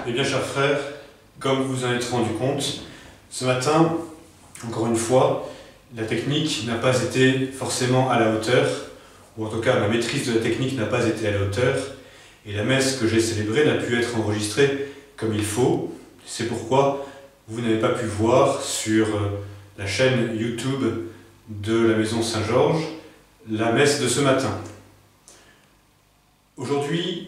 Eh bien, chers frères, comme vous vous en êtes rendu compte, ce matin, encore une fois, la technique n'a pas été forcément à la hauteur, ou en tout cas ma maîtrise de la technique n'a pas été à la hauteur, et la messe que j'ai célébrée n'a pu être enregistrée comme il faut. C'est pourquoi vous n'avez pas pu voir sur la chaîne YouTube de la Maison Saint-Georges la messe de ce matin. Aujourd'hui,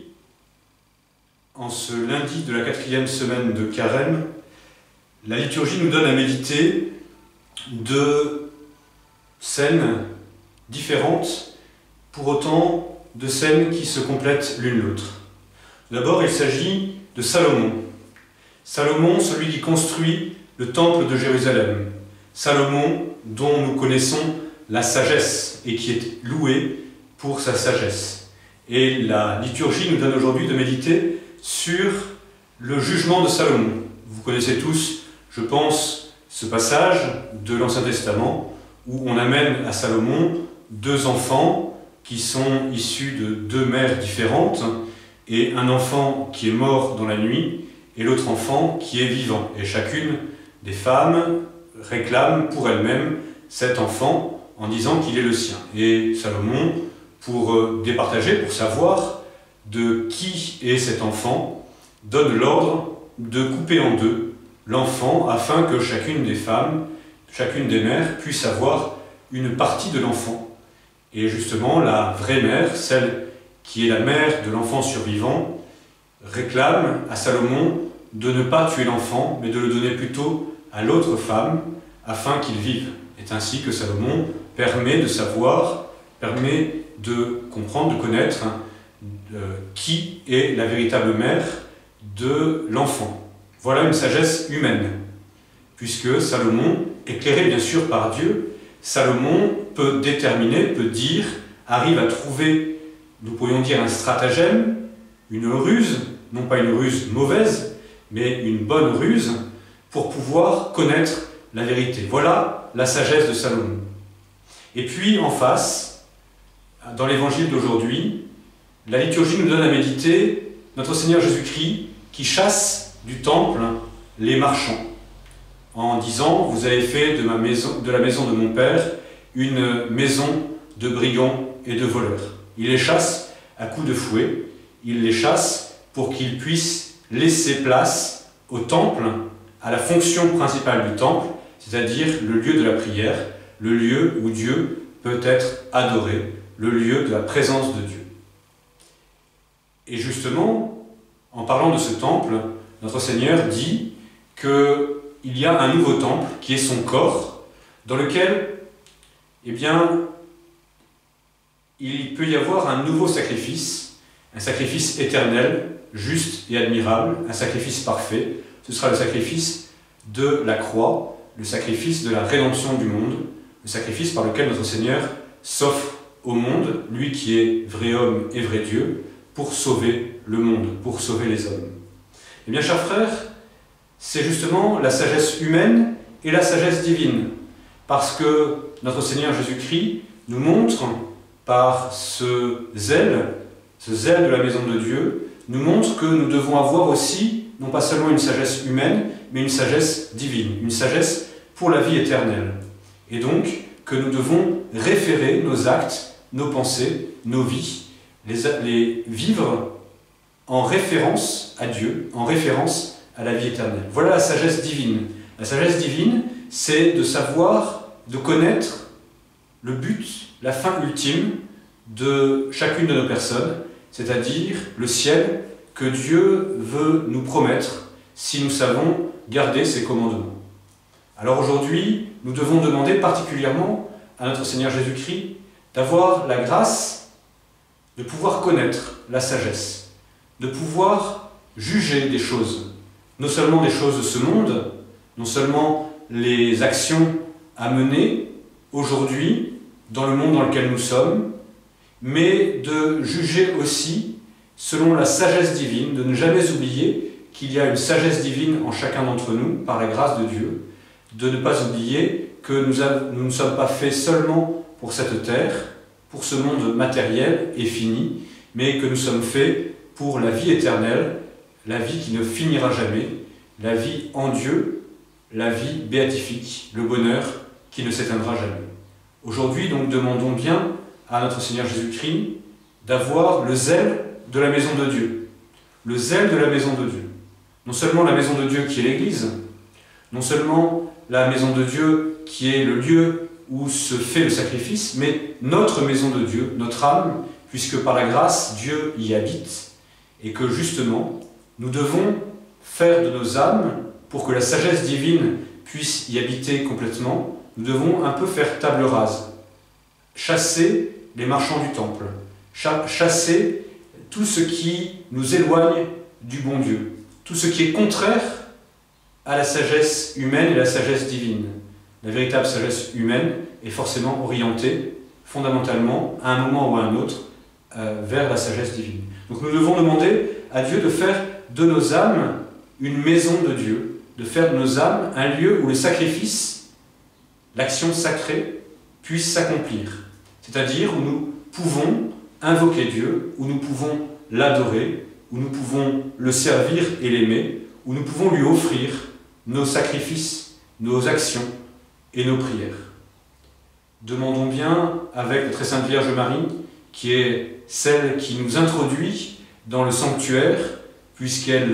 en ce lundi de la 4e semaine de Carême, la liturgie nous donne à méditer de scènes différentes, pour autant de scènes qui se complètent l'une l'autre. D'abord, il s'agit de Salomon. Salomon, celui qui construit le temple de Jérusalem. Salomon, dont nous connaissons la sagesse et qui est loué pour sa sagesse. Et la liturgie nous donne aujourd'hui de méditer sur le jugement de Salomon. Vous connaissez tous, je pense, ce passage de l'Ancien Testament où on amène à Salomon deux enfants qui sont issus de deux mères différentes, et un enfant qui est mort dans la nuit et l'autre enfant qui est vivant. Et chacune des femmes réclame pour elle-même cet enfant en disant qu'il est le sien. Et Salomon, pour départager, pour savoir de qui est cet enfant, donne l'ordre de couper en deux l'enfant afin que chacune des femmes, chacune des mères puisse avoir une partie de l'enfant. Et justement, la vraie mère, celle qui est la mère de l'enfant survivant, réclame à Salomon de ne pas tuer l'enfant, mais de le donner plutôt à l'autre femme afin qu'il vive. C'est ainsi que Salomon permet de savoir, permet de comprendre, de connaître qui est la véritable mère de l'enfant. Voilà une sagesse humaine, puisque Salomon, éclairé bien sûr par Dieu, Salomon peut déterminer, peut dire, arrive à trouver, nous pourrions dire un stratagème, une ruse, non pas une ruse mauvaise, mais une bonne ruse, pour pouvoir connaître la vérité. Voilà la sagesse de Salomon. Et puis en face, dans l'évangile d'aujourd'hui, la liturgie nous donne à méditer notre Seigneur Jésus-Christ qui chasse du temple les marchands, en disant « Vous avez fait de la maison de mon Père une maison de brigands et de voleurs. » Il les chasse à coups de fouet, il les chasse pour qu'ils puissent laisser place au temple, à la fonction principale du temple, c'est-à-dire le lieu de la prière, le lieu où Dieu peut être adoré, le lieu de la présence de Dieu. Et justement, en parlant de ce temple, notre Seigneur dit qu'il y a un nouveau temple qui est son corps, dans lequel, eh bien, il peut y avoir un nouveau sacrifice, un sacrifice éternel, juste et admirable, un sacrifice parfait. Ce sera le sacrifice de la croix, le sacrifice de la rédemption du monde, le sacrifice par lequel notre Seigneur s'offre au monde, lui qui est vrai homme et vrai Dieu, pour sauver le monde, pour sauver les hommes. Eh bien, chers frères, c'est justement la sagesse humaine et la sagesse divine, parce que notre Seigneur Jésus-Christ nous montre, par ce zèle de la maison de Dieu, nous montre que nous devons avoir aussi, non pas seulement une sagesse humaine, mais une sagesse divine, une sagesse pour la vie éternelle. Et donc, que nous devons référer nos actes, nos pensées, nos vies, les vivre en référence à Dieu, en référence à la vie éternelle. Voilà la sagesse divine. La sagesse divine, c'est de savoir, de connaître le but, la fin ultime de chacune de nos personnes, c'est-à-dire le ciel que Dieu veut nous promettre si nous savons garder ses commandements. Alors aujourd'hui, nous devons demander particulièrement à notre Seigneur Jésus-Christ d'avoir la grâce de pouvoir connaître la sagesse, de pouvoir juger des choses, non seulement des choses de ce monde, non seulement les actions à mener aujourd'hui dans le monde dans lequel nous sommes, mais de juger aussi selon la sagesse divine, de ne jamais oublier qu'il y a une sagesse divine en chacun d'entre nous, par la grâce de Dieu, de ne pas oublier que nous ne sommes pas faits seulement pour cette terre, pour ce monde matériel et fini, mais que nous sommes faits pour la vie éternelle, la vie qui ne finira jamais, la vie en Dieu, la vie béatifique, le bonheur qui ne s'éteindra jamais. Aujourd'hui, donc, demandons bien à notre Seigneur Jésus-Christ d'avoir le zèle de la maison de Dieu. Le zèle de la maison de Dieu. Non seulement la maison de Dieu qui est l'Église, non seulement la maison de Dieu qui est le lieu où se fait le sacrifice, mais notre maison de Dieu, notre âme, puisque par la grâce, Dieu y habite, et que justement, nous devons faire de nos âmes, pour que la sagesse divine puisse y habiter complètement, nous devons un peu faire table rase, chasser les marchands du temple, chasser tout ce qui nous éloigne du bon Dieu, tout ce qui est contraire à la sagesse humaine et la sagesse divine. La véritable sagesse humaine est forcément orientée, fondamentalement, à un moment ou à un autre, vers la sagesse divine. Donc nous devons demander à Dieu de faire de nos âmes une maison de Dieu, de faire de nos âmes un lieu où le sacrifice, l'action sacrée, puisse s'accomplir. C'est-à-dire où nous pouvons invoquer Dieu, où nous pouvons l'adorer, où nous pouvons le servir et l'aimer, où nous pouvons lui offrir nos sacrifices, nos actions et nos prières. Demandons bien, avec la très sainte Vierge Marie, qui est celle qui nous introduit dans le sanctuaire, puisqu'elle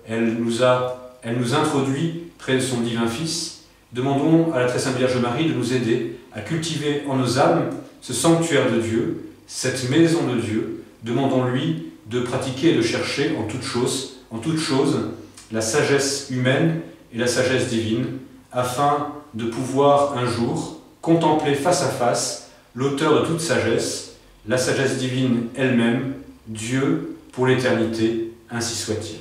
nous introduit près de son divin Fils, demandons à la très sainte Vierge Marie de nous aider à cultiver en nos âmes ce sanctuaire de Dieu, cette maison de Dieu. Demandons-lui de pratiquer et de chercher en toute chose, la sagesse humaine et la sagesse divine, afin de pouvoir un jour contempler face à face l'auteur de toute sagesse, la sagesse divine elle-même, Dieu pour l'éternité, ainsi soit-il.